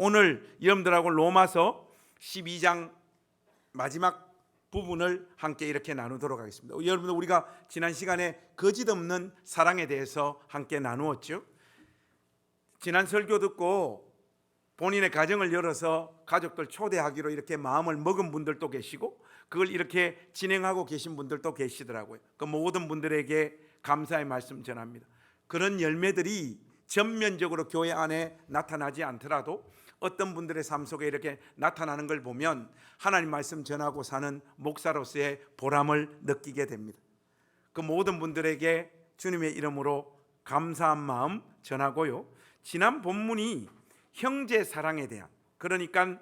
오늘 여러분들하고 로마서 12장 마지막 부분을 함께 이렇게 나누도록 하겠습니다. 여러분들, 우리가 지난 시간에 거짓 없는 사랑에 대해서 함께 나누었죠. 지난 설교 듣고 본인의 가정을 열어서 가족들 초대하기로 이렇게 마음을 먹은 분들도 계시고, 그걸 이렇게 진행하고 계신 분들도 계시더라고요. 그 모든 분들에게 감사의 말씀 전합니다. 그런 열매들이 전면적으로 교회 안에 나타나지 않더라도 어떤 분들의 삶 속에 이렇게 나타나는 걸 보면 하나님 말씀 전하고 사는 목사로서의 보람을 느끼게 됩니다. 그 모든 분들에게 주님의 이름으로 감사한 마음 전하고요. 지난 본문이 형제 사랑에 대한, 그러니까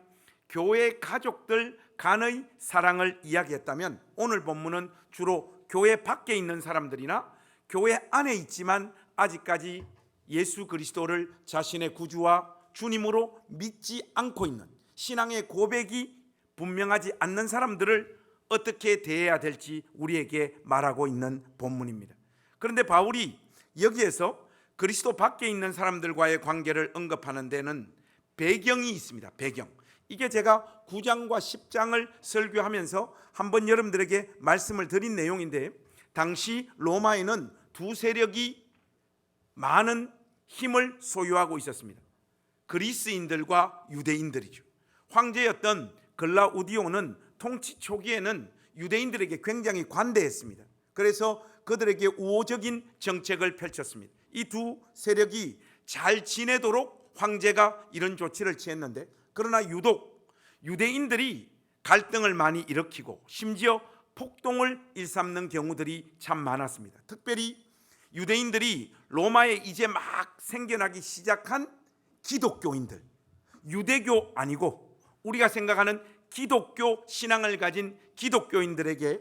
교회 가족들 간의 사랑을 이야기했다면, 오늘 본문은 주로 교회 밖에 있는 사람들이나 교회 안에 있지만 아직까지 예수 그리스도를 자신의 구주와 주님으로 믿지 않고 있는, 신앙의 고백이 분명하지 않는 사람들을 어떻게 대해야 될지 우리에게 말하고 있는 본문입니다. 그런데 바울이 여기에서 그리스도 밖에 있는 사람들과의 관계를 언급하는 데는 배경이 있습니다. 배경. 이게 제가 9장과 10장을 설교하면서 한번 여러분들에게 말씀을 드린 내용인데, 당시 로마에는 두 세력이 많은 힘을 소유하고 있었습니다. 그리스인들과 유대인들이죠. 황제였던 글라우디오는 통치 초기에는 유대인들에게 굉장히 관대했습니다. 그래서 그들에게 우호적인 정책을 펼쳤습니다. 이 두 세력이 잘 지내도록 황제가 이런 조치를 취했는데, 그러나 유독 유대인들이 갈등을 많이 일으키고 심지어 폭동을 일삼는 경우들이 참 많았습니다. 특별히 유대인들이 로마에 이제 막 생겨나기 시작한 기독교인들, 유대교 아니고 우리가 생각하는 기독교 신앙을 가진 기독교인들에게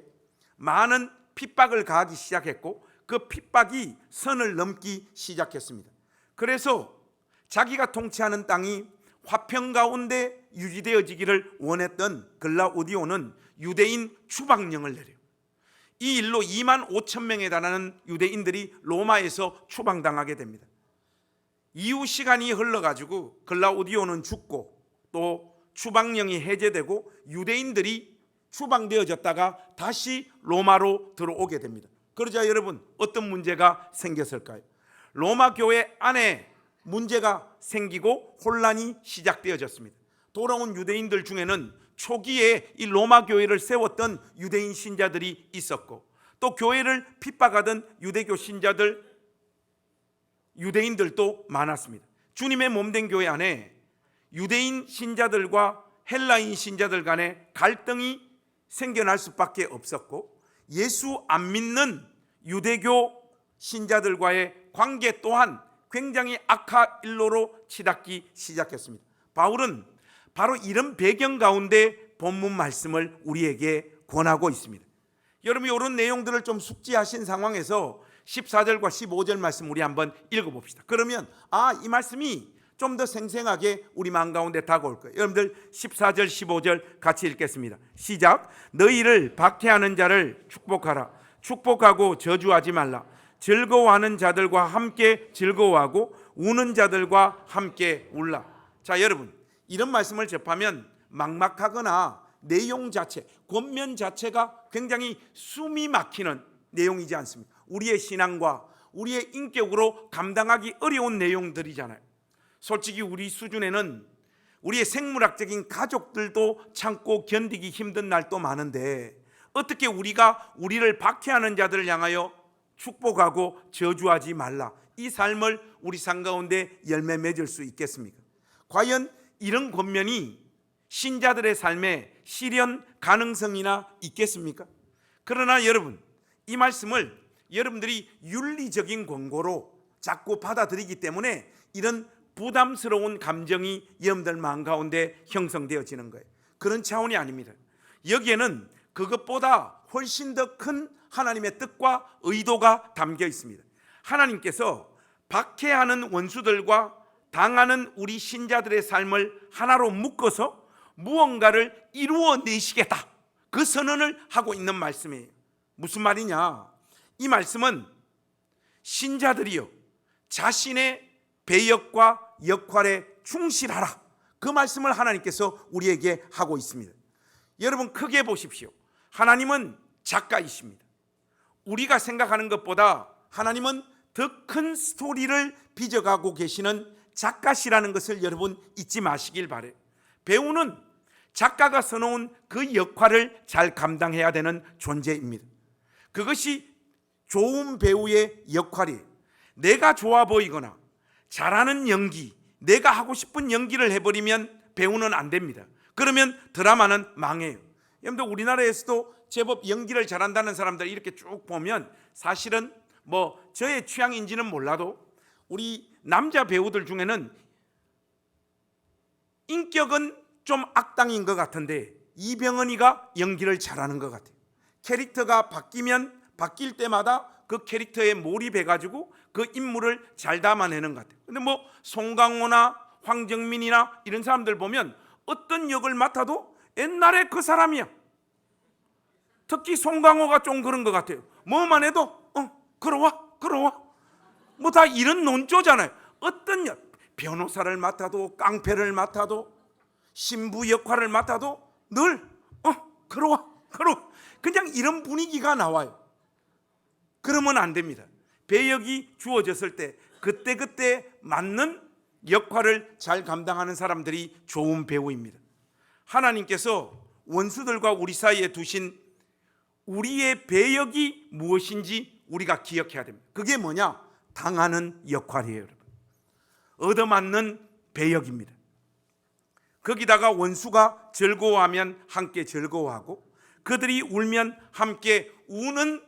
많은 핍박을 가하기 시작했고, 그 핍박이 선을 넘기 시작했습니다. 그래서 자기가 통치하는 땅이 화평 가운데 유지되어지기를 원했던 글라우디오는 유대인 추방령을 내려요. 이 일로 2만 5천 명에 달하는 유대인들이 로마에서 추방당하게 됩니다. 이후 시간이 흘러가지고 글라우디오는 죽고 또 추방령이 해제되고 유대인들이 추방되어졌다가 다시 로마로 들어오게 됩니다. 그러자 여러분, 어떤 문제가 생겼을까요? 로마 교회 안에 문제가 생기고 혼란이 시작되어졌습니다. 돌아온 유대인들 중에는 초기에 이 로마 교회를 세웠던 유대인 신자들이 있었고, 또 교회를 핍박하던 유대교 신자들, 유대인들도 많았습니다. 주님의 몸된 교회 안에 유대인 신자들과 헬라인 신자들 간에 갈등이 생겨날 수밖에 없었고, 예수 안 믿는 유대교 신자들과의 관계 또한 굉장히 악화일로로 치닫기 시작했습니다. 바울은 바로 이런 배경 가운데 본문 말씀을 우리에게 권하고 있습니다. 여러분, 이런 내용들을 좀 숙지하신 상황에서 14절과 15절 말씀 우리 한번 읽어봅시다. 그러면 이 말씀이 좀 더 생생하게 우리 마음 가운데 다가올 거예요. 여러분들 14절 15절 같이 읽겠습니다. 시작. 너희를 박해하는 자를 축복하라. 축복하고 저주하지 말라. 즐거워하는 자들과 함께 즐거워하고 우는 자들과 함께 울라. 자, 여러분, 이런 말씀을 접하면 막막하거나 내용 자체, 권면 자체가 굉장히 숨이 막히는 내용이지 않습니까? 우리의 신앙과 우리의 인격으로 감당하기 어려운 내용들이잖아요. 솔직히 우리 수준에는 우리의 생물학적인 가족들도 참고 견디기 힘든 날도 많은데, 어떻게 우리가 우리를 박해하는 자들을 향하여 축복하고 저주하지 말라, 이 삶을 우리 삶 가운데 열매 맺을 수 있겠습니까? 과연 이런 권면이 신자들의 삶에 실현 가능성이나 있겠습니까? 그러나 여러분, 이 말씀을 여러분들이 윤리적인 권고로 자꾸 받아들이기 때문에 이런 부담스러운 감정이 여러분들 마음 가운데 형성되어지는 거예요. 그런 차원이 아닙니다. 여기에는 그것보다 훨씬 더 큰 하나님의 뜻과 의도가 담겨 있습니다. 하나님께서 박해하는 원수들과 당하는 우리 신자들의 삶을 하나로 묶어서 무언가를 이루어내시겠다, 그 선언을 하고 있는 말씀이에요. 무슨 말이냐? 이 말씀은 신자들이요, 자신의 배역과 역할에 충실하라, 그 말씀을 하나님께서 우리에게 하고 있습니다. 여러분 크게 보십시오. 하나님은 작가이십니다. 우리가 생각하는 것보다 하나님은 더 큰 스토리를 빚어가고 계시는 작가시라는 것을 여러분 잊지 마시길 바라요. 배우는 작가가 써놓은 그 역할을 잘 감당해야 되는 존재입니다. 그것이 좋은 배우의 역할이에요. 내가 좋아 보이거나 잘하는 연기, 내가 하고 싶은 연기를 해버리면 배우는 안 됩니다. 그러면 드라마는 망해요. 여러분들 우리나라에서도 제법 연기를 잘한다는 사람들 이렇게 쭉 보면 사실은 뭐 저의 취향인지는 몰라도 우리 남자 배우들 중에는 인격은 좀 악당인 것 같은데 이병헌이가 연기를 잘하는 것 같아요. 캐릭터가 바뀌면 바뀔 때마다 그 캐릭터에 몰입해가지고 그 인물을 잘 담아내는 것 같아요. 근데 뭐 송강호나 황정민이나 이런 사람들 보면 어떤 역을 맡아도 옛날에 그 사람이야. 특히 송강호가 좀 그런 것 같아요. 뭐만 해도 그러와 뭐 다 이런 논조잖아요. 어떤 역, 변호사를 맡아도 깡패를 맡아도 신부 역할을 맡아도 늘 그러와 그냥 이런 분위기가 나와요. 그러면 안 됩니다. 배역이 주어졌을 때 그때 맞는 역할을 잘 감당하는 사람들이 좋은 배우입니다. 하나님께서 원수들과 우리 사이에 두신 우리의 배역이 무엇인지 우리가 기억해야 됩니다. 그게 뭐냐? 당하는 역할이에요, 여러분. 얻어맞는 배역입니다. 거기다가 원수가 즐거워하면 함께 즐거워하고 그들이 울면 함께 우는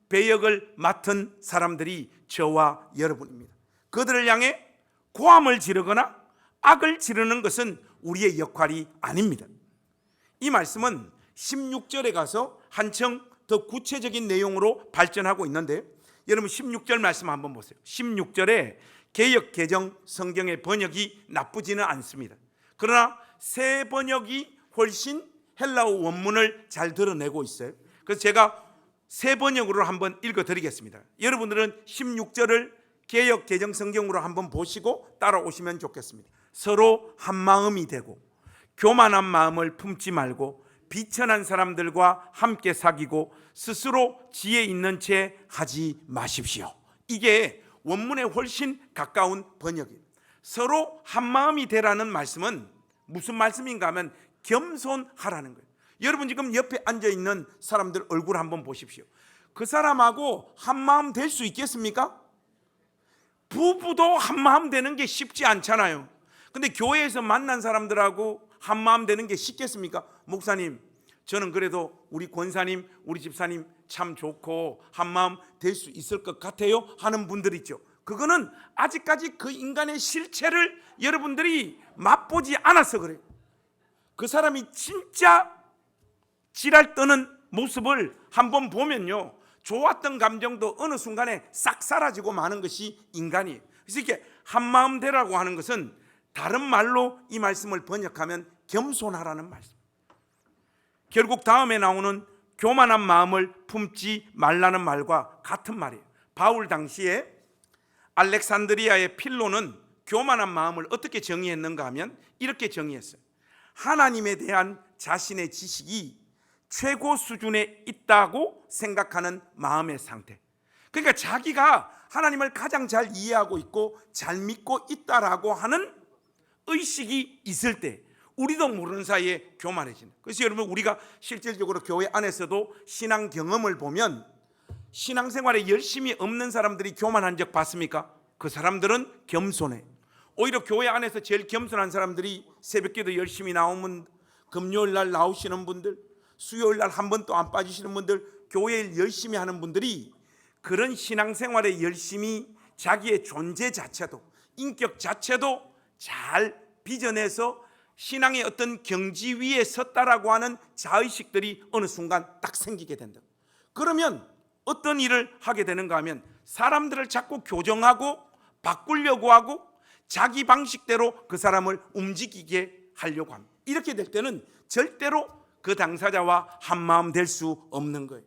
배역을 맡은 사람들이 저와 여러분입니다. 그들을 향해 고함을 지르거나 악을 지르는 것은 우리의 역할이 아닙니다. 이 말씀은 16절에 가서 한층 더 구체적인 내용으로 발전하고 있는데 여러분 16절 말씀 한번 보세요. 16절에 개역 개정 성경의 번역이 나쁘지는 않습니다. 그러나 새 번역이 훨씬 헬라어 원문을 잘 드러내고 있어요. 그래서 제가 새 번역으로 한번 읽어드리겠습니다. 여러분들은 16절을 개역 개정 성경으로 한번 보시고 따라오시면 좋겠습니다. 서로 한 마음이 되고 교만한 마음을 품지 말고 비천한 사람들과 함께 사귀고 스스로 지혜 있는 채 하지 마십시오. 이게 원문에 훨씬 가까운 번역이에요. 서로 한 마음이 되라는 말씀은 무슨 말씀인가 하면 겸손하라는 거예요. 여러분 지금 옆에 앉아있는 사람들 얼굴 한번 보십시오. 그 사람하고 한 마음 될 수 있겠습니까? 부부도 한 마음 되는 게 쉽지 않잖아요. 근데 교회에서 만난 사람들하고 한 마음 되는 게 쉽겠습니까? 목사님, 저는 그래도 우리 권사님, 우리 집사님 참 좋고 한 마음 될 수 있을 것 같아요 하는 분들 있죠. 그거는 아직까지 그 인간의 실체를 여러분들이 맛보지 않아서 그래요. 그 사람이 진짜 지랄 떠는 모습을 한번 보면요, 좋았던 감정도 어느 순간에 싹 사라지고 마는 것이 인간이에요. 그래서 이렇게 한마음 되라고 하는 것은 다른 말로 이 말씀을 번역하면 겸손하라는 말씀. 결국 다음에 나오는 교만한 마음을 품지 말라는 말과 같은 말이에요. 바울 당시에 알렉산드리아의 필로는 교만한 마음을 어떻게 정의했는가 하면 이렇게 정의했어요. 하나님에 대한 자신의 지식이 최고 수준에 있다고 생각하는 마음의 상태. 그러니까 자기가 하나님을 가장 잘 이해하고 있고 잘 믿고 있다라고 하는 의식이 있을 때 우리도 모르는 사이에 교만해지는. 그래서 여러분 우리가 실질적으로 교회 안에서도 신앙 경험을 보면 신앙생활에 열심히 없는 사람들이 교만한 적 봤습니까? 그 사람들은 겸손해. 오히려 교회 안에서 제일 겸손한 사람들이 새벽기도 열심히 나오면 금요일 날 나오시는 분들, 수요일 날 한 번도 안 빠지시는 분들, 교회 일 열심히 하는 분들이 그런 신앙생활에 열심히 자기의 존재 자체도 인격 자체도 잘 빚어내서 신앙의 어떤 경지 위에 섰다라고 하는 자의식들이 어느 순간 딱 생기게 된다. 그러면 어떤 일을 하게 되는가 하면 사람들을 자꾸 교정하고 바꾸려고 하고 자기 방식대로 그 사람을 움직이게 하려고 합니다. 이렇게 될 때는 절대로 그 당사자와 한마음 될 수 없는 거예요.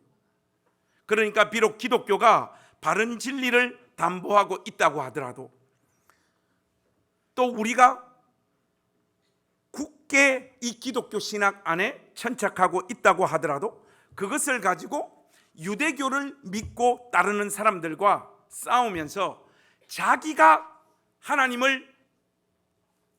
그러니까 비록 기독교가 바른 진리를 담보하고 있다고 하더라도 또 우리가 굳게 이 기독교 신학 안에 천착하고 있다고 하더라도 그것을 가지고 유대교를 믿고 따르는 사람들과 싸우면서 자기가 하나님을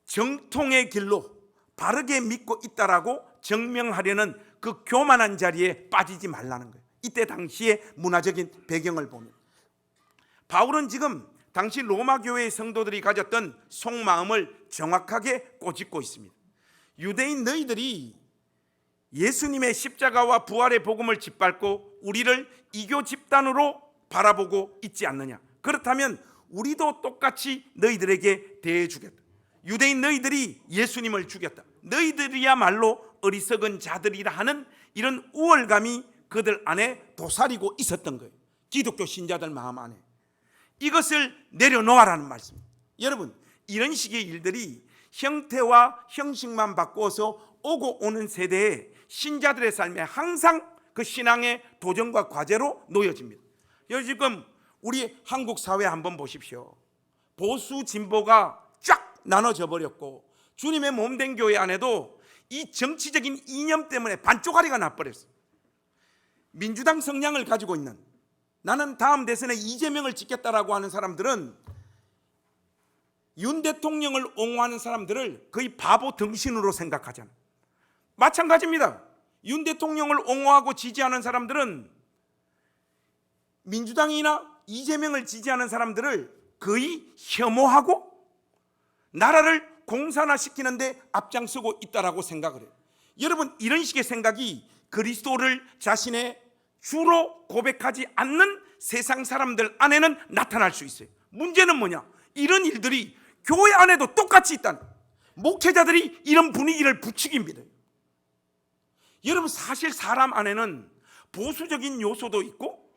정통의 길로 바르게 믿고 있다라고 증명하려는 그 교만한 자리에 빠지지 말라는 거예요. 이때 당시의 문화적인 배경을 보면 바울은 지금 당시 로마 교회의 성도들이 가졌던 속마음을 정확하게 꼬집고 있습니다. 유대인 너희들이 예수님의 십자가와 부활의 복음을 짓밟고 우리를 이교 집단으로 바라보고 있지 않느냐? 그렇다면 우리도 똑같이 너희들에게 대해주겠다. 유대인 너희들이 예수님을 죽였다. 너희들이야말로 어리석은 자들이라 하는 이런 우월감이 그들 안에 도사리고 있었던 거예요. 기독교 신자들 마음 안에. 이것을 내려놓아라는 말씀입니다. 여러분, 이런 식의 일들이 형태와 형식만 바꾸어서 오고 오는 세대에 신자들의 삶에 항상 그 신앙의 도전과 과제로 놓여집니다. 여러분, 지금 우리 한국 사회 한번 보십시오. 보수 진보가 쫙 나눠져 버렸고 주님의 몸된 교회 안에도 이 정치적인 이념 때문에 반쪽짜리가 나버렸어요. 민주당 성향을 가지고 있는, 나는 다음 대선에 이재명을 찍겠다라고 하는 사람들은 윤 대통령을 옹호하는 사람들을 거의 바보 등신으로 생각하잖아요. 마찬가지입니다. 윤 대통령을 옹호하고 지지하는 사람들은 민주당이나 이재명을 지지하는 사람들을 거의 혐오하고 나라를 공산화시키는데 앞장서고 있다라고 생각을 해요. 여러분, 이런 식의 생각이 그리스도를 자신의 주로 고백하지 않는 세상 사람들 안에는 나타날 수 있어요. 문제는 뭐냐? 이런 일들이 교회 안에도 똑같이 있다는, 목회자들이 이런 분위기를 부추깁니다. 여러분, 사실 사람 안에는 보수적인 요소도 있고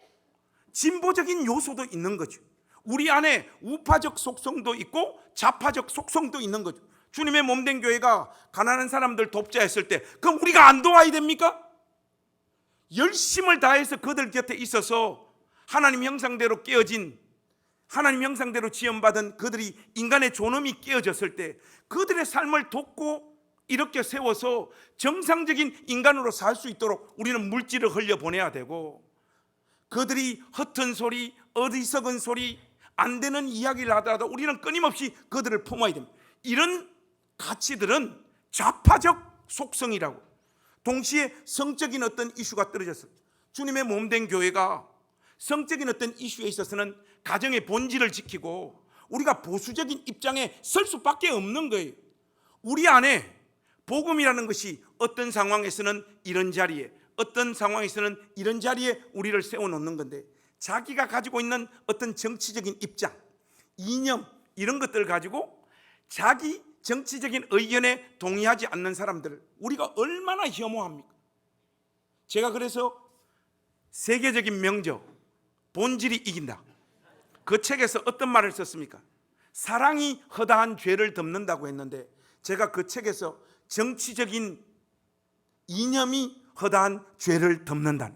진보적인 요소도 있는 거죠. 우리 안에 우파적 속성도 있고 좌파적 속성도 있는 거죠. 주님의 몸된 교회가 가난한 사람들 돕자 했을 때 그럼 우리가 안 도와야 됩니까? 열심을 다해서 그들 곁에 있어서 하나님 형상대로 깨어진, 하나님 형상대로 지음받은 그들이 인간의 존엄이 깨어졌을 때 그들의 삶을 돕고 이렇게 세워서 정상적인 인간으로 살 수 있도록 우리는 물질을 흘려보내야 되고, 그들이 허튼 소리, 어리석은 소리, 안 되는 이야기를 하더라도 우리는 끊임없이 그들을 품어야 됩니다. 이런 가치들은 좌파적 속성이라고. 동시에 성적인 어떤 이슈가 떨어졌어요. 주님의 몸된 교회가 성적인 어떤 이슈에 있어서는 가정의 본질을 지키고 우리가 보수적인 입장에 설 수밖에 없는 거예요. 우리 안에 복음이라는 것이 어떤 상황에서는 이런 자리에, 어떤 상황에서는 이런 자리에 우리를 세워놓는 건데, 자기가 가지고 있는 어떤 정치적인 입장, 이념, 이런 것들을 가지고 자기 정치적인 의견에 동의하지 않는 사람들을 우리가 얼마나 혐오합니까? 제가 그래서 세계적인 명저 본질이 이긴다, 그 책에서 어떤 말을 썼습니까? 사랑이 허다한 죄를 덮는다고 했는데, 제가 그 책에서 정치적인 이념이 허다한 죄를 덮는다는,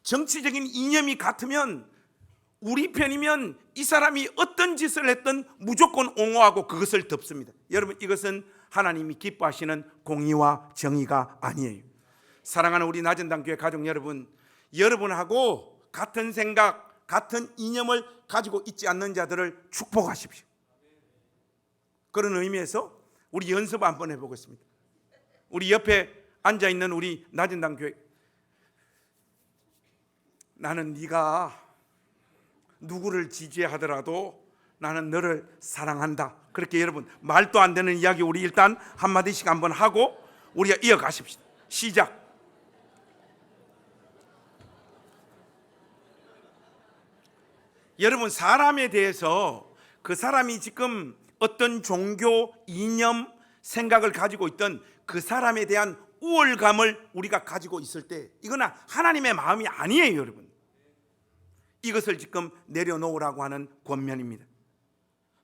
정치적인 이념이 같으면 우리 편이면 이 사람이 어떤 짓을 했든 무조건 옹호하고 그것을 덮습니다. 여러분, 이것은 하나님이 기뻐하시는 공의와 정의가 아니에요. 사랑하는 우리 나전당교회 가족 여러분, 여러분하고 같은 생각, 같은 이념을 가지고 있지 않는 자들을 축복하십시오. 그런 의미에서 우리 연습 한번 해보겠습니다. 우리 옆에 앉아있는 우리 나전당교회, 나는 네가 누구를 지지하더라도 나는 너를 사랑한다. 그렇게 여러분, 말도 안 되는 이야기 우리 일단 한마디씩 한번 하고 우리가 이어가십시다. 시작. 여러분, 사람에 대해서 그 사람이 지금 어떤 종교, 이념, 생각을 가지고 있던 그 사람에 대한 우월감을 우리가 가지고 있을 때 이거는 하나님의 마음이 아니에요. 여러분, 이것을 지금 내려놓으라고 하는 권면입니다.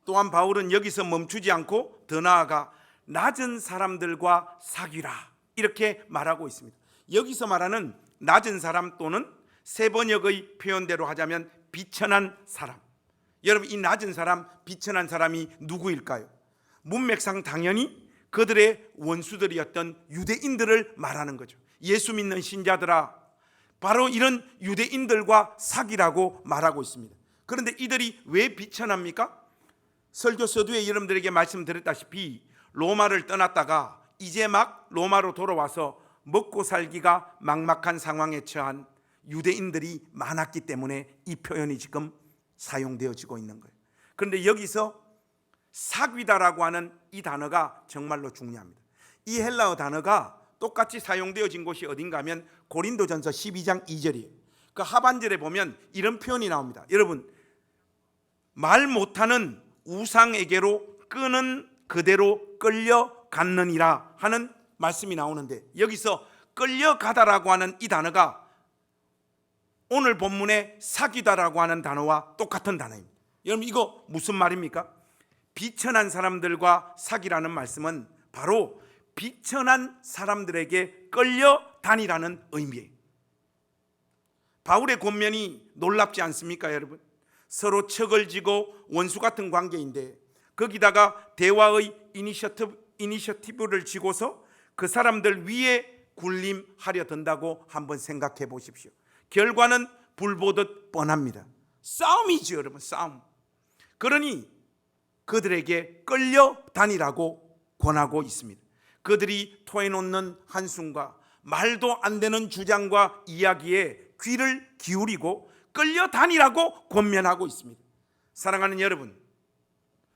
또한 바울은 여기서 멈추지 않고 더 나아가 낮은 사람들과 사귀라 이렇게 말하고 있습니다. 여기서 말하는 낮은 사람 또는 세번역의 표현대로 하자면 비천한 사람. 여러분, 이 낮은 사람, 비천한 사람이 누구일까요? 문맥상 당연히 그들의 원수들이었던 유대인들을 말하는 거죠. 예수 믿는 신자들아, 바로 이런 유대인들과 사귀라고 말하고 있습니다. 그런데 이들이 왜 비천합니까? 설교 서두에 여러분들에게 말씀드렸다시피 로마를 떠났다가 이제 막 로마로 돌아와서 먹고 살기가 막막한 상황에 처한 유대인들이 많았기 때문에 이 표현이 지금 사용되어지고 있는 거예요. 그런데 여기서 사귀다라고 하는 이 단어가 정말로 중요합니다. 이 헬라어 단어가 똑같이 사용되어진 곳이 어딘가 하면 고린도전서 12장 2절이에요. 그 하반절에 보면 이런 표현이 나옵니다. 여러분, 말 못하는 우상에게로 끄는 그대로 끌려갔느니라 하는 말씀이 나오는데, 여기서 끌려가다라고 하는 이 단어가 오늘 본문의 사귀다라고 하는 단어와 똑같은 단어입니다. 여러분, 이거 무슨 말입니까? 비천한 사람들과 사귀라는 말씀은 바로 비천한 사람들에게 끌려다니라는 의미예요. 바울의 권면이 놀랍지 않습니까, 여러분? 서로 척을 지고 원수 같은 관계인데 거기다가 대화의 이니셔티브를 지고서 그 사람들 위에 군림하려 든다고 한번 생각해 보십시오. 결과는 불보듯 뻔합니다. 싸움이죠, 여러분, 싸움. 그러니 그들에게 끌려다니라고 권하고 있습니다. 그들이 토해놓는 한숨과 말도 안 되는 주장과 이야기에 귀를 기울이고 끌려다니라고 권면하고 있습니다. 사랑하는 여러분,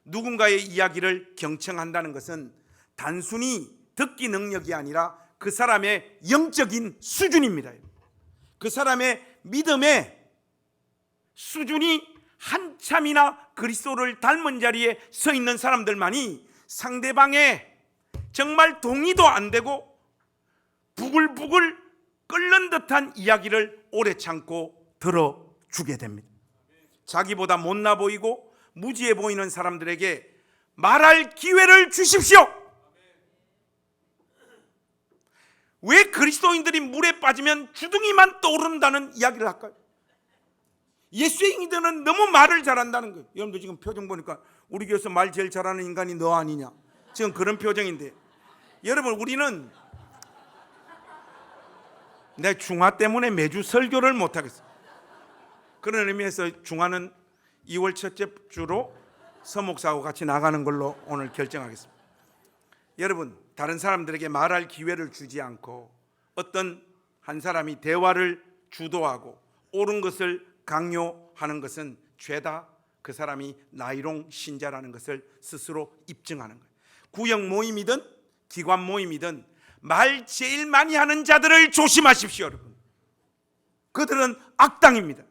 누군가의 이야기를 경청한다는 것은 단순히 듣기 능력이 아니라 그 사람의 영적인 수준입니다. 그 사람의 믿음의 수준이 한참이나 그리스도를 닮은 자리에 서 있는 사람들만이 상대방의 정말 동의도 안 되고 부글부글 끓는 듯한 이야기를 오래 참고 들어주게 됩니다. 자기보다 못나 보이고 무지해 보이는 사람들에게 말할 기회를 주십시오. 왜 그리스도인들이 물에 빠지면 주둥이만 떠오른다는 이야기를 할까요? 예수인들은 너무 말을 잘한다는 거예요. 여러분들 지금 표정 보니까 우리 교회에서 말 제일 잘하는 인간이 너 아니냐, 지금 그런 표정인데, 여러분, 우리는 내 중화 때문에 매주 설교를 못하겠어요. 그런 의미에서 중화는 2월 첫째 주로 서목사하고 같이 나가는 걸로 오늘 결정하겠습니다. 여러분, 다른 사람들에게 말할 기회를 주지 않고 어떤 한 사람이 대화를 주도하고 옳은 것을 강요하는 것은 죄다. 그 사람이 나이롱 신자라는 것을 스스로 입증하는 거예요. 구역 모임이든 기관 모임이든 말 제일 많이 하는 자들을 조심하십시오, 여러분. 그들은 악당입니다.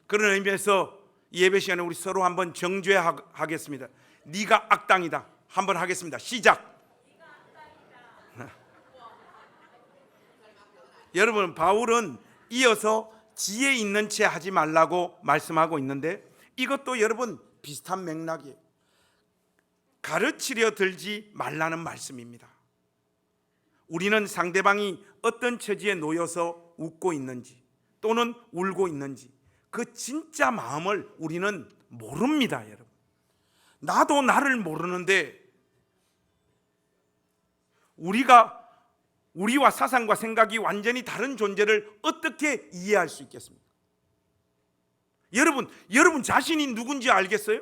그런 의미에서 예배 시간에 우리 서로 한번 정죄하겠습니다. 네가 악당이다. 한번 하겠습니다. 시작. 여러분, 바울은 이어서 지혜 있는 채 하지 말라고 말씀하고 있는데 이것도 여러분 비슷한 맥락이에요. 가르치려 들지 말라는 말씀입니다. 우리는 상대방이 어떤 처지에 놓여서 웃고 있는지 또는 울고 있는지 그 진짜 마음을 우리는 모릅니다, 여러분. 나도 나를 모르는데 우리와 사상과 생각이 완전히 다른 존재를 어떻게 이해할 수 있겠습니까? 여러분 자신이 누군지 알겠어요?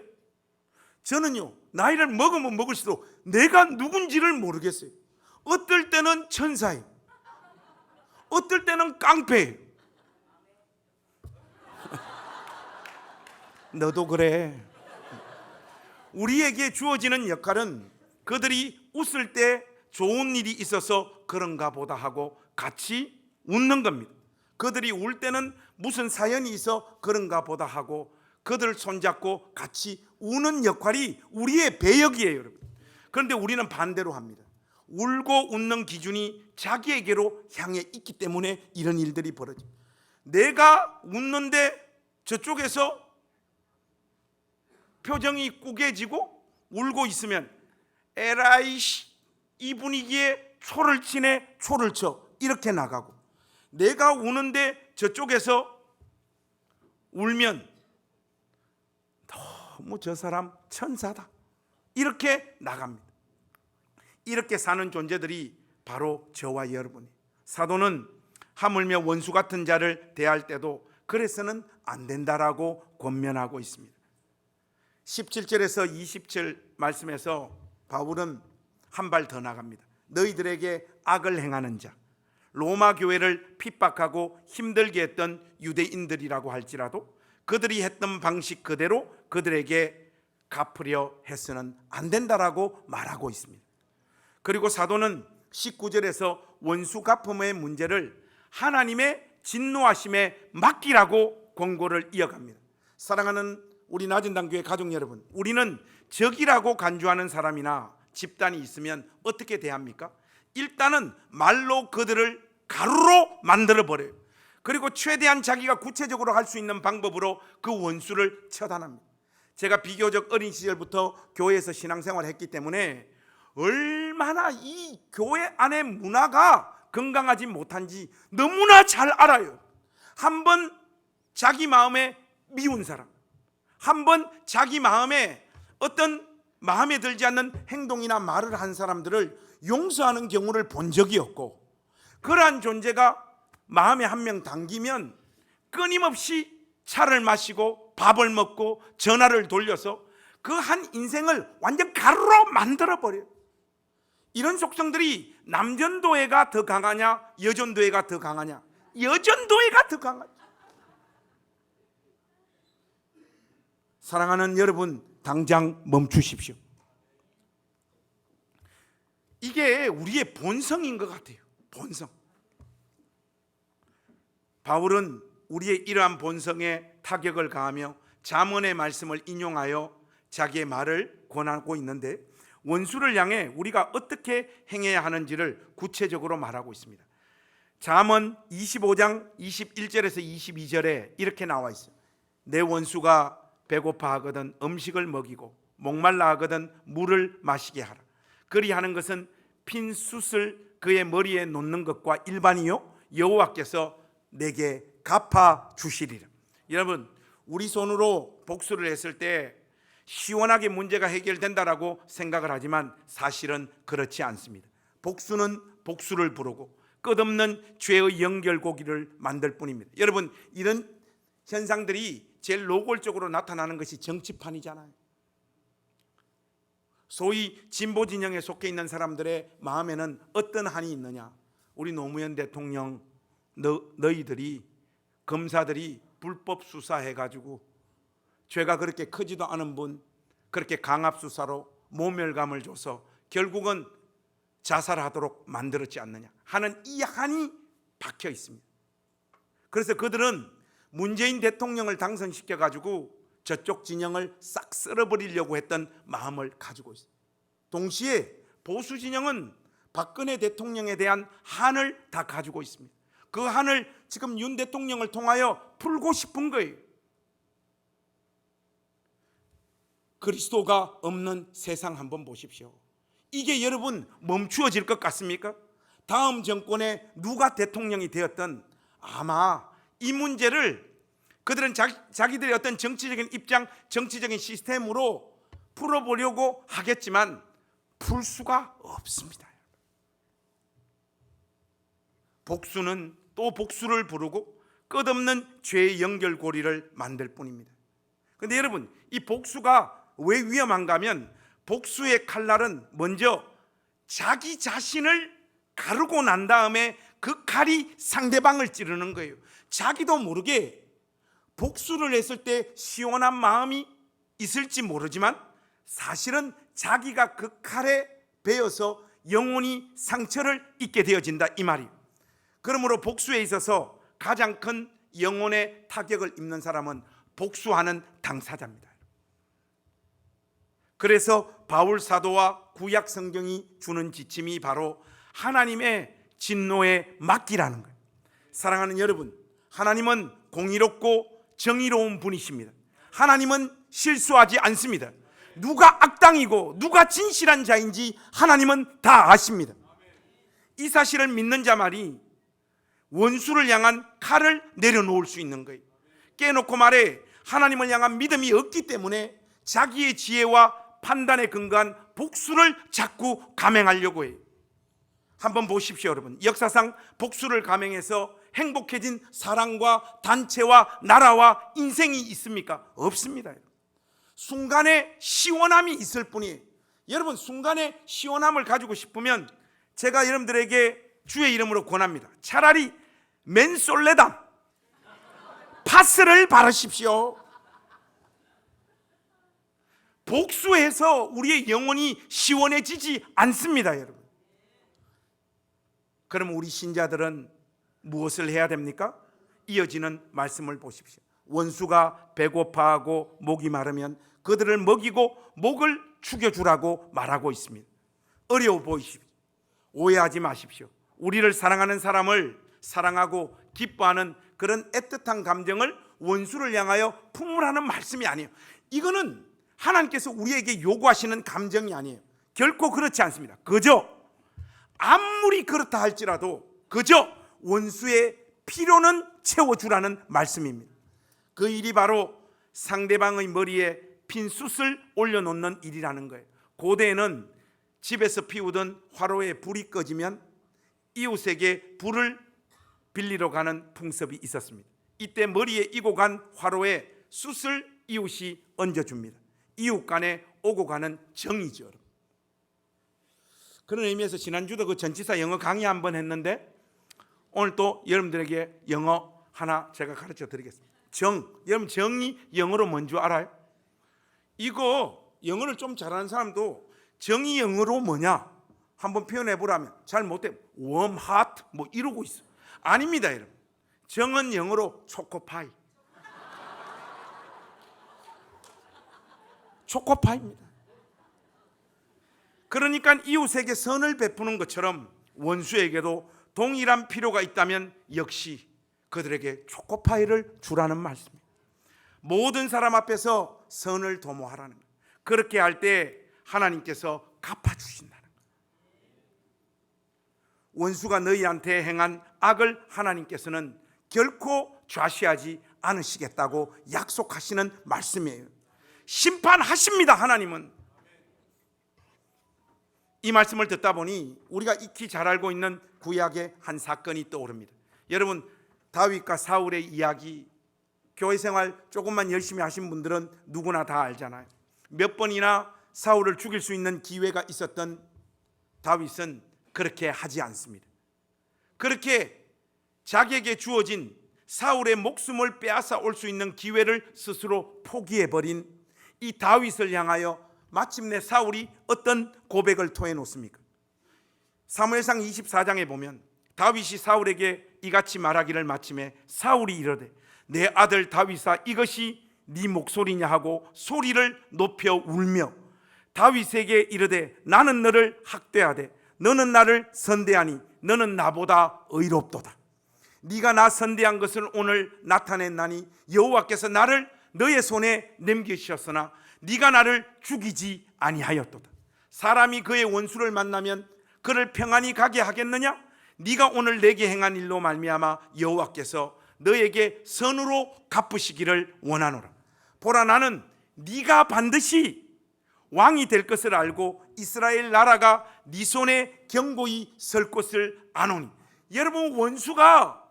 저는요, 나이를 먹으면 먹을수록 내가 누군지를 모르겠어요. 어떨 때는 천사예요, 어떨 때는 깡패예요. 너도 그래. 우리에게 주어지는 역할은 그들이 웃을 때 좋은 일이 있어서 그런가 보다 하고 같이 웃는 겁니다. 그들이 울 때는 무슨 사연이 있어 그런가 보다 하고 그들을 손잡고 같이 우는 역할이 우리의 배역이에요, 여러분. 그런데 우리는 반대로 합니다. 울고 웃는 기준이 자기에게로 향해 있기 때문에 이런 일들이 벌어져요. 내가 웃는데 저쪽에서 표정이 꾸겨지고 울고 있으면 에라이씨, 이 분위기에 초를 치네, 초를 쳐, 이렇게 나가고, 내가 우는데 저쪽에서 울면 너무 저 사람 천사다, 이렇게 나갑니다. 이렇게 사는 존재들이 바로 저와 여러분이. 사도는 하물며 원수 같은 자를 대할 때도 그래서는 안 된다라고 권면하고 있습니다. 17절에서 27 말씀에서 바울은 한 발 더 나갑니다. 너희들에게 악을 행하는 자, 로마 교회를 핍박하고 힘들게 했던 유대인들이라고 할지라도 그들이 했던 방식 그대로 그들에게 갚으려 해서는 안 된다라고 말하고 있습니다. 그리고 사도는 19절에서 원수 갚음의 문제를 하나님의 진노하심에 맡기라고 권고를 이어갑니다. 사랑하는 우리 낮은당교회 가족 여러분, 우리는 적이라고 간주하는 사람이나 집단이 있으면 어떻게 대합니까? 일단은 말로 그들을 가루로 만들어버려요. 그리고 최대한 자기가 구체적으로 할 수 있는 방법으로 그 원수를 처단합니다. 제가 비교적 어린 시절부터 교회에서 신앙생활을 했기 때문에 얼마나 이 교회 안의 문화가 건강하지 못한지 너무나 잘 알아요. 한번 자기 마음에 미운 사람, 한번 자기 마음에 어떤 마음에 들지 않는 행동이나 말을 한 사람들을 용서하는 경우를 본 적이 없고, 그러한 존재가 마음에 한 명 당기면 끊임없이 차를 마시고 밥을 먹고 전화를 돌려서 그 한 인생을 완전 가루로 만들어버려요. 이런 속성들이 남전도회가 더 강하냐 여전도회가 더 강하냐? 여전도회가 더 강하죠. 사랑하는 여러분, 당장 멈추십시오. 이게 우리의 본성인 것 같아요. 본성. 바울은 우리의 이러한 본성에 타격을 가하며 잠언의 말씀을 인용하여 자기의 말을 권하고 있는데, 원수를 향해 우리가 어떻게 행해야 하는지를 구체적으로 말하고 있습니다. 잠언 25장 21절에서 22절에 이렇게 나와 있어요. 내 원수가 배고파 하거든 음식을 먹이고 목말라 하거든 물을 마시게 하라. 그리하는 것은 핀 숯을 그의 머리에 놓는 것과 일반이요 여호와께서 내게 갚아 주시리라. 여러분, 우리 손으로 복수를 했을 때 시원하게 문제가 해결된다라고 생각을 하지만 사실은 그렇지 않습니다. 복수는 복수를 부르고 끝없는 죄의 연결고리를 만들 뿐입니다. 여러분, 이런 현상들이 제일 노골적으로 나타나는 것이 정치판이잖아요. 소위 진보 진영에 속해 있는 사람들의 마음에는 어떤 한이 있느냐? 우리 노무현 대통령 너희들이 검사들이 불법 수사해가지고 죄가 그렇게 크지도 않은 분 그렇게 강압 수사로 모멸감을 줘서 결국은 자살하도록 만들었지 않느냐 하는 이 한이 박혀 있습니다. 그래서 그들은 문재인 대통령을 당선시켜가지고 저쪽 진영을 싹 쓸어버리려고 했던 마음을 가지고 있습니다. 동시에 보수 진영은 박근혜 대통령에 대한 한을 다 가지고 있습니다. 그 한을 지금 윤 대통령을 통하여 풀고 싶은 거예요. 그리스도가 없는 세상 한번 보십시오. 이게 여러분 멈추어질 것 같습니까? 다음 정권에 누가 대통령이 되었든 아마 이 문제를 그들은 자기들의 어떤 정치적인 입장, 정치적인 시스템으로 풀어보려고 하겠지만 풀 수가 없습니다. 복수는 또 복수를 부르고 끝없는 죄의 연결고리를 만들 뿐입니다. 그런데 여러분, 이 복수가 왜 위험한가 하면 복수의 칼날은 먼저 자기 자신을 가르고 난 다음에 그 칼이 상대방을 찌르는 거예요. 자기도 모르게 복수를 했을 때 시원한 마음이 있을지 모르지만 사실은 자기가 그 칼에 베어서 영원히 상처를 입게 되어진다 이 말이에요. 그러므로 복수에 있어서 가장 큰 영혼의 타격을 입는 사람은 복수하는 당사자입니다. 그래서 바울 사도와 구약 성경이 주는 지침이 바로 하나님의 진노에 맡기라는 거예요. 사랑하는 여러분, 하나님은 공의롭고 정의로운 분이십니다. 하나님은 실수하지 않습니다. 누가 악당이고 누가 진실한 자인지 하나님은 다 아십니다. 이 사실을 믿는 자만이 원수를 향한 칼을 내려놓을 수 있는 거예요. 깨놓고 말해 하나님을 향한 믿음이 없기 때문에 자기의 지혜와 판단에 근거한 복수를 자꾸 감행하려고 해요. 한번 보십시오, 여러분. 역사상 복수를 감행해서 행복해진 사람과 단체와 나라와 인생이 있습니까? 없습니다. 순간의 시원함이 있을 뿐이에요. 여러분, 순간의 시원함을 가지고 싶으면 제가 여러분들에게 주의 이름으로 권합니다. 차라리 맨솔레담 파스를 바르십시오. 복수해서 우리의 영혼이 시원해지지 않습니다, 여러분. 그럼 우리 신자들은 무엇을 해야 됩니까? 이어지는 말씀을 보십시오. 원수가 배고파하고 목이 마르면 그들을 먹이고 목을 죽여주라고 말하고 있습니다. 어려워 보이십시오. 오해하지 마십시오. 우리를 사랑하는 사람을 사랑하고 기뻐하는 그런 애틋한 감정을 원수를 향하여 품으라는 말씀이 아니에요. 이거는 하나님께서 우리에게 요구하시는 감정이 아니에요. 결코 그렇지 않습니다. 그저 아무리 그렇다 할지라도 그저 원수의 필요는 채워주라는 말씀입니다. 그 일이 바로 상대방의 머리에 핀 숯을 올려놓는 일이라는 거예요. 고대에는 집에서 피우던 화로에 불이 꺼지면 이웃에게 불을 빌리러 가는 풍습이 있었습니다. 이때 머리에 이고 간 화로에 숯을 이웃이 얹어줍니다. 이웃 간에 오고 가는 정이죠. 그런 의미에서 지난주도 그 전치사 영어 강의 한번 했는데 오늘 또 여러분들에게 영어 하나 제가 가르쳐 드리겠습니다. 여러분 정이 영어로 뭔 줄 알아요? 이거 영어를 좀 잘하는 사람도 정이 영어로 뭐냐 한번 표현해 보라면 잘 못해. warm, hot 뭐 이러고 있어. 아닙니다, 여러분. 정은 영어로 초코파이. 초코파이입니다. 그러니까 이웃에게 선을 베푸는 것처럼 원수에게도 동일한 필요가 있다면 역시 그들에게 초코파이를 주라는 말씀입니다. 모든 사람 앞에서 선을 도모하라는 거예요. 그렇게 할 때 하나님께서 갚아주신다는 거예요. 원수가 너희한테 행한 악을 하나님께서는 결코 좌시하지 않으시겠다고 약속하시는 말씀이에요. 심판하십니다, 하나님은. 이 말씀을 듣다 보니 우리가 익히 잘 알고 있는 구약의 한 사건이 떠오릅니다. 여러분, 다윗과 사울의 이야기, 교회 생활 조금만 열심히 하신 분들은 누구나 다 알잖아요. 몇 번이나 사울을 죽일 수 있는 기회가 있었던 다윗은 그렇게 하지 않습니다. 그렇게 자기에게 주어진 사울의 목숨을 빼앗아 올 수 있는 기회를 스스로 포기해버린 이 다윗을 향하여 마침내 사울이 어떤 고백을 토해 놓습니까? 사무엘상 24장에 보면 다윗이 사울에게 이같이 말하기를 마침에 사울이 이르되 내 아들 다윗아 이것이 네 목소리냐 하고 소리를 높여 울며 다윗에게 이르되 나는 너를 학대하되 너는 나를 선대하니 너는 나보다 의롭도다. 네가 나 선대한 것을 오늘 나타냈나니 여호와께서 나를 너의 손에 넘기셨으나 네가 나를 죽이지 아니하였도다. 사람이 그의 원수를 만나면 그를 평안히 가게 하겠느냐? 네가 오늘 내게 행한 일로 말미암아 여호와께서 너에게 선으로 갚으시기를 원하노라. 보라, 나는 네가 반드시 왕이 될 것을 알고 이스라엘 나라가 네 손에 견고히 설 것을 아노니. 여러분, 원수가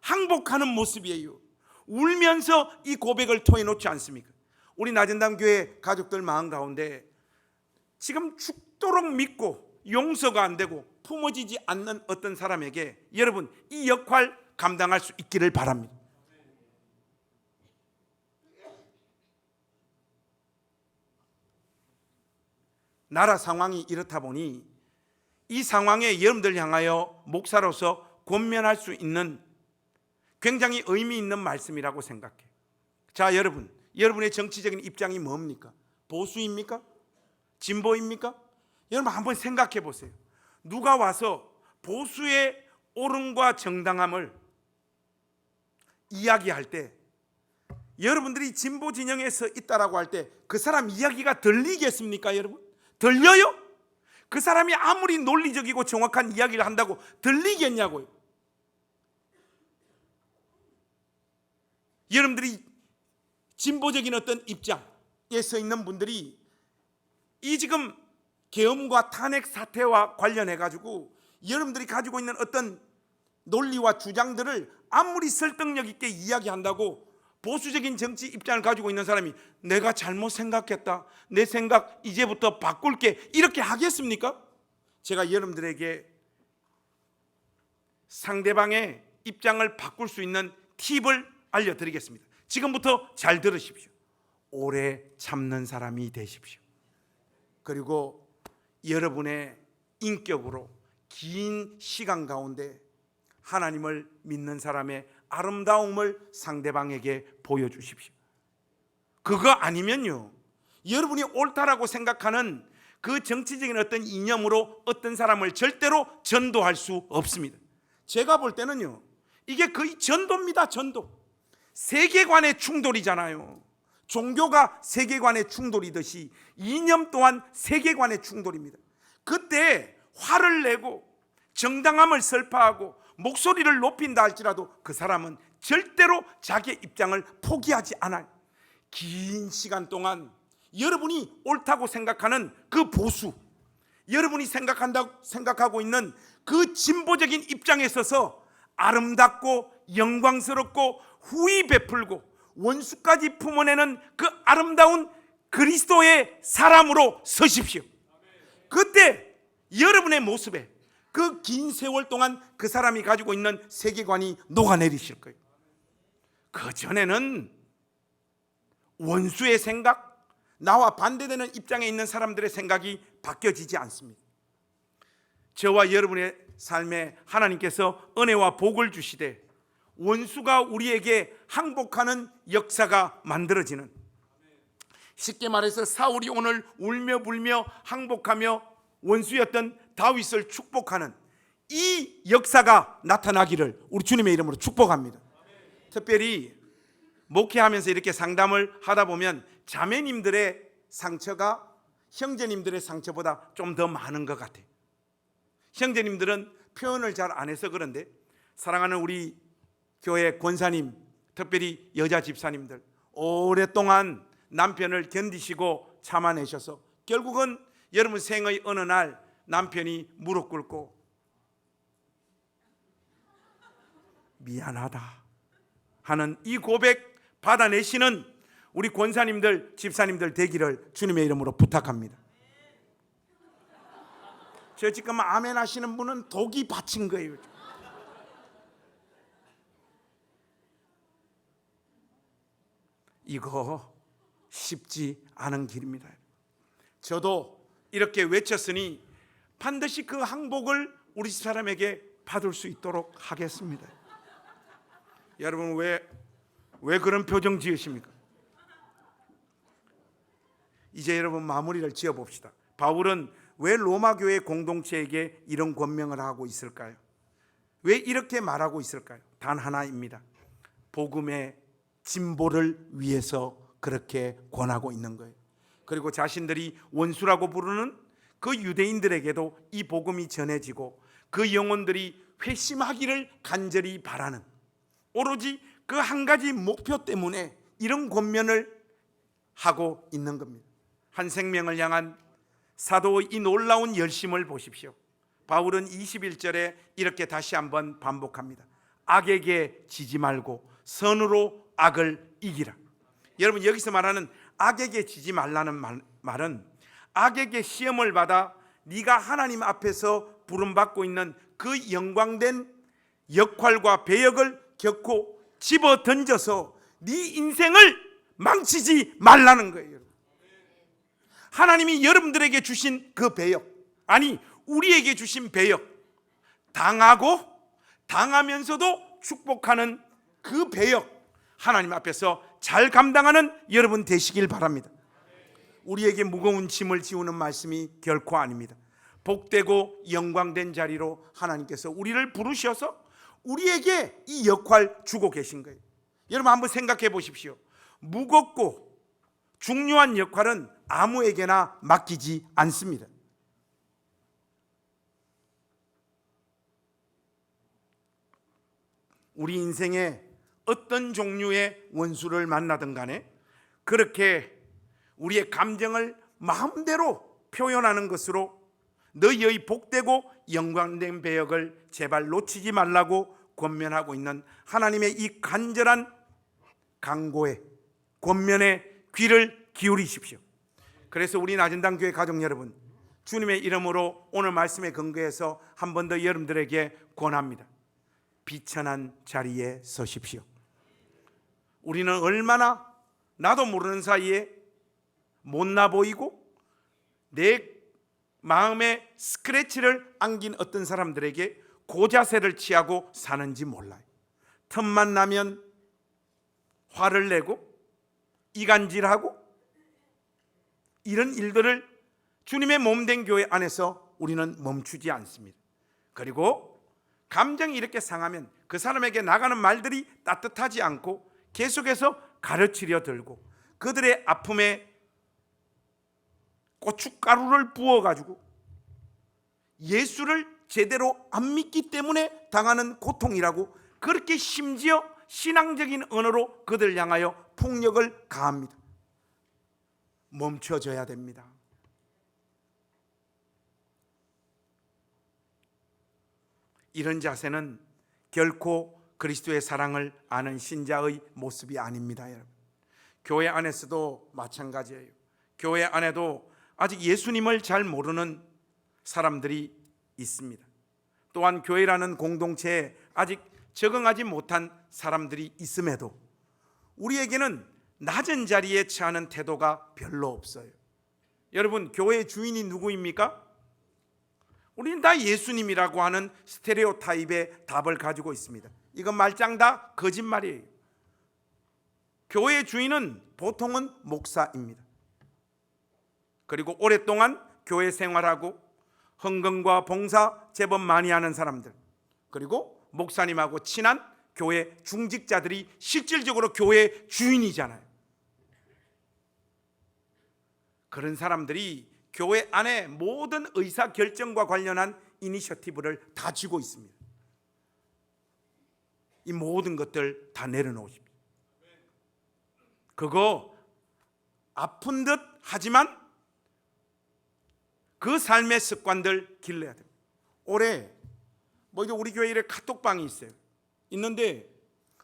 항복하는 모습이에요. 울면서 이 고백을 토해놓지 않습니까? 우리 낮은담 교회 가족들 마음 가운데 지금 죽도록 믿고 용서가 안 되고 품어지지 않는 어떤 사람에게 여러분 이 역할 감당할 수 있기를 바랍니다. 나라 상황이 이렇다 보니 이 상황에 여러분들 향하여 목사로서 권면할 수 있는 굉장히 의미 있는 말씀이라고 생각해요. 자, 여러분의 정치적인 입장이 뭡니까? 보수입니까? 진보입니까? 여러분 한번 생각해 보세요. 누가 와서 보수의 옳음과 정당함을 이야기할 때 여러분들이 진보 진영에서 있다라고 할 때 그 사람 이야기가 들리겠습니까, 여러분? 들려요? 그 사람이 아무리 논리적이고 정확한 이야기를 한다고 들리겠냐고요. 여러분들이 진보적인 어떤 입장에 서 있는 분들이 이 지금 계엄과 탄핵 사태와 관련해 가지고 여러분들이 가지고 있는 어떤 논리와 주장들을 아무리 설득력 있게 이야기한다고 보수적인 정치 입장을 가지고 있는 사람이 내가 잘못 생각했다, 내 생각 이제부터 바꿀게, 이렇게 하겠습니까? 제가 여러분들에게 상대방의 입장을 바꿀 수 있는 팁을 알려드리겠습니다. 지금부터 잘 들으십시오. 오래 참는 사람이 되십시오. 그리고 여러분의 인격으로 긴 시간 가운데 하나님을 믿는 사람의 아름다움을 상대방에게 보여주십시오. 그거 아니면요, 여러분이 옳다라고 생각하는 그 정치적인 어떤 이념으로 어떤 사람을 절대로 전도할 수 없습니다. 제가 볼 때는요, 이게 거의 전도입니다. 전도. 세계관의 충돌이잖아요. 종교가 세계관의 충돌이듯이 이념 또한 세계관의 충돌입니다. 그때 화를 내고 정당함을 설파하고 목소리를 높인다 할지라도 그 사람은 절대로 자기의 입장을 포기하지 않아요. 긴 시간 동안 여러분이 옳다고 생각하는 그 보수, 여러분이 생각하고 있는 그 진보적인 입장에 서서 아름답고 영광스럽고 후히 베풀고 원수까지 품어내는 그 아름다운 그리스도의 사람으로 서십시오. 그때 여러분의 모습에 그 긴 세월 동안 그 사람이 가지고 있는 세계관이 녹아내리실 거예요. 그 전에는 원수의 생각, 나와 반대되는 입장에 있는 사람들의 생각이 바뀌어지지 않습니다. 저와 여러분의 삶에 하나님께서 은혜와 복을 주시되 원수가 우리에게 항복하는 역사가 만들어지는, 쉽게 말해서 사울이 오늘 울며 불며 항복하며 원수였던 다윗을 축복하는 이 역사가 나타나기를 우리 주님의 이름으로 축복합니다. 특별히 목회하면서 이렇게 상담을 하다 보면 자매님들의 상처가 형제님들의 상처보다 좀 더 많은 것 같아요. 형제님들은 표현을 잘 안 해서 그런데 사랑하는 우리 교회 권사님, 특별히 여자 집사님들, 오랫동안 남편을 견디시고 참아내셔서 결국은 여러분 생의 어느 날 남편이 무릎 꿇고 미안하다 하는 이 고백 받아내시는 우리 권사님들, 집사님들 되기를 주님의 이름으로 부탁합니다. 저 지금 아멘 하시는 분은 독이 받친 거예요. 이거 쉽지 않은 길입니다. 저도 이렇게 외쳤으니 반드시 그 항복을 우리 집사람에게 받을 수 있도록 하겠습니다. 여러분 왜 그런 표정 지으십니까? 이제 여러분 마무리를 지어봅시다. 바울은 왜 로마 교회 공동체에게 이런 권명을 하고 있을까요? 왜 이렇게 말하고 있을까요? 단 하나입니다. 복음의 진보를 위해서 그렇게 권하고 있는 거예요. 그리고 자신들이 원수라고 부르는 그 유대인들에게도 이 복음이 전해지고 그 영혼들이 회심하기를 간절히 바라는, 오로지 그 한 가지 목표 때문에 이런 권면을 하고 있는 겁니다. 한 생명을 향한 사도의 이 놀라운 열심을 보십시오. 바울은 21절에 이렇게 다시 한번 반복합니다. 악에게 지지 말고 선으로 악을 이기라. 여러분, 여기서 말하는 악에게 지지 말라는 말은 악에게 시험을 받아 네가 하나님 앞에서 부름받고 있는 그 영광된 역할과 배역을 결코 집어 던져서 네 인생을 망치지 말라는 거예요. 하나님이 여러분들에게 주신 그 배역, 아니 우리에게 주신 배역, 당하고 당하면서도 축복하는 그 배역, 하나님 앞에서 잘 감당하는 여러분 되시길 바랍니다. 우리에게 무거운 짐을 지우는 말씀이 결코 아닙니다. 복되고 영광된 자리로 하나님께서 우리를 부르셔서 우리에게 이 역할 주고 계신 거예요. 여러분 한번 생각해 보십시오. 무겁고 중요한 역할은 아무에게나 맡기지 않습니다. 우리 인생에 어떤 종류의 원수를 만나든 간에 그렇게 우리의 감정을 마음대로 표현하는 것으로 너희의 복되고 영광된 배역을 제발 놓치지 말라고 권면하고 있는 하나님의 이 간절한 강고에 권면에 귀를 기울이십시오. 그래서 우리 나진당 교회 가족 여러분, 주님의 이름으로 오늘 말씀에 근거해서 한 번 더 여러분들에게 권합니다. 비천한 자리에 서십시오. 우리는 얼마나 나도 모르는 사이에 못나 보이고 내 마음에 스크래치를 안긴 어떤 사람들에게 고자세를 취하고 사는지 몰라요. 틈만 나면 화를 내고 이간질하고 이런 일들을 주님의 몸된 교회 안에서 우리는 멈추지 않습니다. 그리고 감정이 이렇게 상하면 그 사람에게 나가는 말들이 따뜻하지 않고 계속해서 가르치려 들고 그들의 아픔에 고춧가루를 부어가지고 예수를 제대로 안 믿기 때문에 당하는 고통이라고 그렇게 심지어 신앙적인 언어로 그들을 향하여 폭력을 가합니다. 멈춰져야 됩니다. 이런 자세는 결코 그리스도의 사랑을 아는 신자의 모습이 아닙니다. 여러분, 교회 안에서도 마찬가지예요. 교회 안에도 아직 예수님을 잘 모르는 사람들이 있습니다. 또한 교회라는 공동체에 아직 적응하지 못한 사람들이 있음에도 우리에게는 낮은 자리에 처하는 태도가 별로 없어요. 여러분, 교회의 주인이 누구입니까? 우리는 다 예수님이라고 하는 스테레오타입의 답을 가지고 있습니다. 이건 말짱 다 거짓말이에요. 교회의 주인은 보통은 목사입니다. 그리고 오랫동안 교회 생활하고 헌금과 봉사 제법 많이 하는 사람들, 그리고 목사님하고 친한 교회 중직자들이 실질적으로 교회의 주인이잖아요. 그런 사람들이 교회 안에 모든 의사결정과 관련한 이니셔티브를 다 쥐고 있습니다. 이 모든 것들 다 내려놓으십시오. 그거 아픈 듯 하지만 그 삶의 습관들 길러야 됩니다. 올해 우리 교회에 카톡방이 있어요. 있는데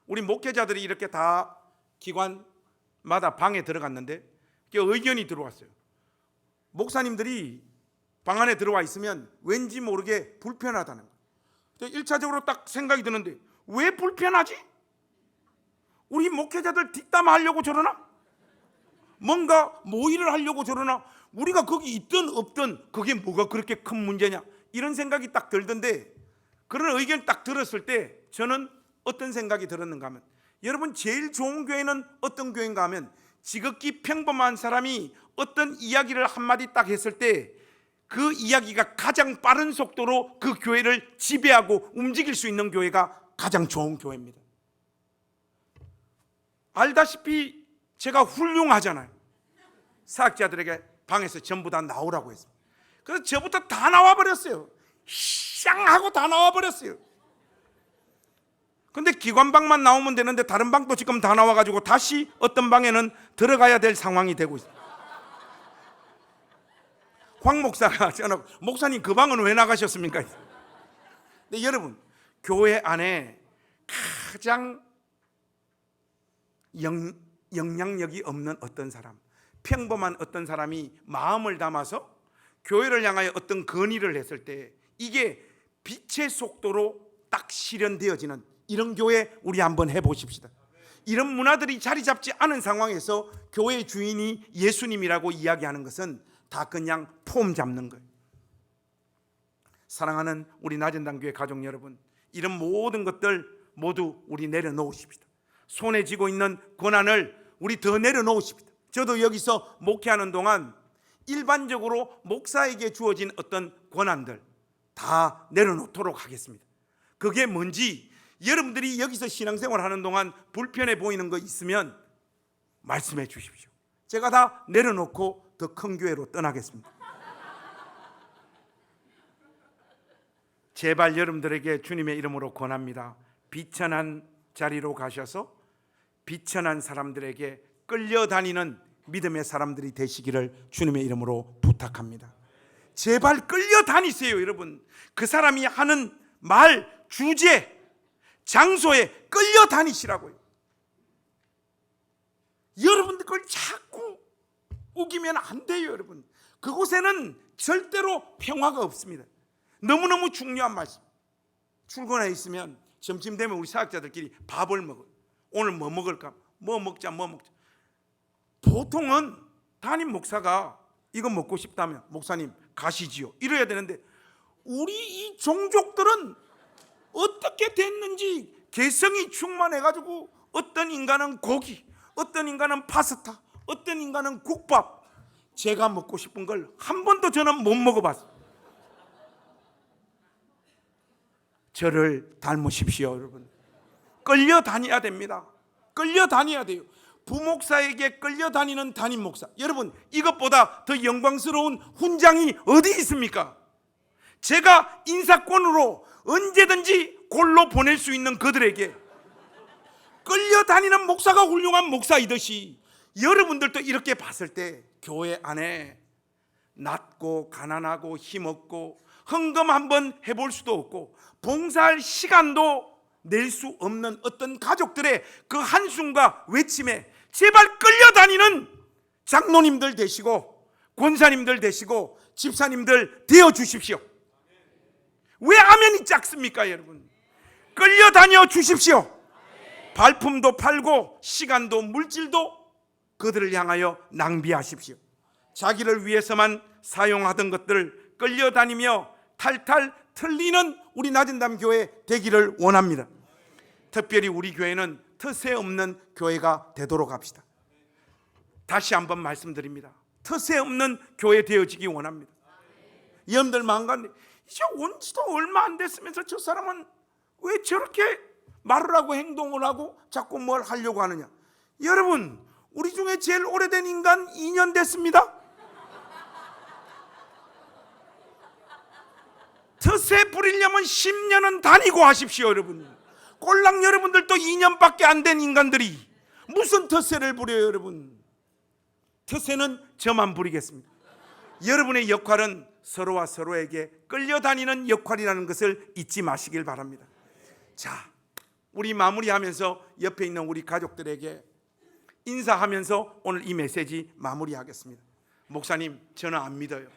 우리 목회자들이 이렇게 다 기관마다 방에 들어갔는데 의견이 들어왔어요. 목사님들이 방 안에 들어와 있으면 왠지 모르게 불편하다는 거예요. 1차적으로 딱 생각이 드는데 왜 불편하지? 우리 목회자들 뒷담화하려고 저러나? 뭔가 모의를 하려고 저러나? 우리가 거기 있든 없든 그게 뭐가 그렇게 큰 문제냐? 이런 생각이 딱 들던데, 그런 의견 딱 들었을 때 저는 어떤 생각이 들었는가 하면, 여러분 제일 좋은 교회는 어떤 교회인가 하면 지극히 평범한 사람이 어떤 이야기를 한마디 딱 했을 때 그 이야기가 가장 빠른 속도로 그 교회를 지배하고 움직일 수 있는 교회가 가장 좋은 교회입니다. 알다시피 제가 훌륭하잖아요. 사역자들에게 방에서 전부 다 나오라고 했습니다. 그래서 저부터 다 나와버렸어요. 샹하고 다 나와버렸어요. 근데 기관방만 나오면 되는데 다른 방도 지금 다 나와가지고 다시 어떤 방에는 들어가야 될 상황이 되고 있어요. 황 목사가 저는 목사님 그 방은 왜 나가셨습니까? 근데 여러분, 교회 안에 가장 영향력이 없는 어떤 사람, 평범한 어떤 사람이 마음을 담아서 교회를 향하여 어떤 건의를 했을 때 이게 빛의 속도로 딱 실현되어지는 이런 교회 우리 한번 해보십시다. 이런 문화들이 자리 잡지 않은 상황에서 교회의 주인이 예수님이라고 이야기하는 것은 다 그냥 폼 잡는 거예요. 사랑하는 우리 나전당교회 가족 여러분, 이런 모든 것들 모두 우리 내려놓으십시다. 손에 쥐고 있는 권한을 우리 더 내려놓으십시다. 저도 여기서 목회하는 동안 일반적으로 목사에게 주어진 어떤 권한들 다 내려놓도록 하겠습니다. 그게 뭔지 여러분들이 여기서 신앙생활 하는 동안 불편해 보이는 거 있으면 말씀해 주십시오. 제가 다 내려놓고 더 큰 교회로 떠나겠습니다. 제발 여러분들에게 주님의 이름으로 권합니다. 비천한 자리로 가셔서 비천한 사람들에게 끌려다니는 믿음의 사람들이 되시기를 주님의 이름으로 부탁합니다. 제발 끌려다니세요. 여러분, 그 사람이 하는 말, 주제, 장소에 끌려다니시라고요. 여러분들 걸 자꾸 우기면 안 돼요. 여러분, 그곳에는 절대로 평화가 없습니다. 너무너무 중요한 말씀. 출근해 있으면 점심 되면 우리 사역자들끼리 밥을 먹어요. 오늘 뭐 먹을까? 뭐 먹자. 보통은 담임 목사가 이거 먹고 싶다면 목사님 가시지요 이래야 되는데, 우리 이 종족들은 어떻게 됐는지 개성이 충만해가지고 어떤 인간은 고기, 어떤 인간은 파스타, 어떤 인간은 국밥. 제가 먹고 싶은 걸 한 번도 저는 못 먹어봤어요. 저를 닮으십시오. 여러분, 끌려다녀야 됩니다. 끌려다녀야 돼요. 부목사에게 끌려다니는 담임 목사, 여러분, 이것보다 더 영광스러운 훈장이 어디 있습니까? 제가 인사권으로 언제든지 골로 보낼 수 있는 그들에게 끌려다니는 목사가 훌륭한 목사이듯이, 여러분들도 이렇게 봤을 때 교회 안에 낮고 가난하고 힘없고 헌금 한번 해볼 수도 없고 봉사할 시간도 낼 수 없는 어떤 가족들의 그 한숨과 외침에 제발 끌려다니는 장로님들 되시고 권사님들 되시고 집사님들 되어 주십시오. 왜 아멘이 작습니까? 여러분, 끌려다녀 주십시오. 발품도 팔고 시간도 물질도 그들을 향하여 낭비하십시오. 자기를 위해서만 사용하던 것들을 끌려다니며 탈탈 틀리는 우리 낮은담 교회 되기를 원합니다. 특별히 우리 교회는 텃세 없는 교회가 되도록 합시다. 다시 한번 말씀드립니다. 텃세 없는 교회 되어지기 원합니다. 여러분들 마음 가운데 이제 온 지도 얼마 안 됐으면서 저 사람은 왜 저렇게 말을 하고 행동을 하고 자꾸 뭘 하려고 하느냐. 여러분, 우리 중에 제일 오래된 인간 2년 됐습니다. 텃세 부리려면 10년은 다니고 하십시오. 여러분, 꼴랑 여러분들도 2년밖에 안 된 인간들이 무슨 텃세를 부려요. 여러분, 텃세는 저만 부리겠습니다. 여러분의 역할은 서로와 서로에게 끌려다니는 역할이라는 것을 잊지 마시길 바랍니다. 자, 우리 마무리하면서 옆에 있는 우리 가족들에게 인사하면서 오늘 이 메시지 마무리하겠습니다. 목사님, 저는 안 믿어요.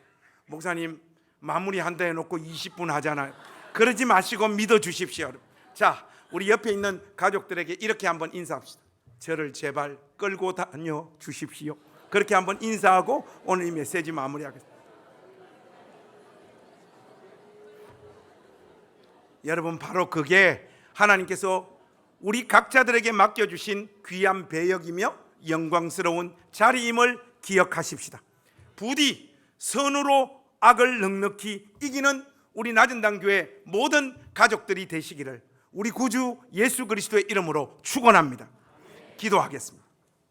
목사님, 마무리한다 해놓고 20분 하잖아요. 그러지 마시고 믿어주십시오. 자, 우리 옆에 있는 가족들에게 이렇게 한번 인사합시다. 저를 제발 끌고 다녀 주십시오. 그렇게 한번 인사하고 오늘 이 메시지 마무리하겠습니다. 여러분, 바로 그게 하나님께서 우리 각자들에게 맡겨주신 귀한 배역이며 영광스러운 자리임을 기억하십시다. 부디 선으로 악을 넉넉히 이기는 우리 낮은당 교회 모든 가족들이 되시기를 우리 구주 예수 그리스도의 이름으로 축원합니다. 기도하겠습니다.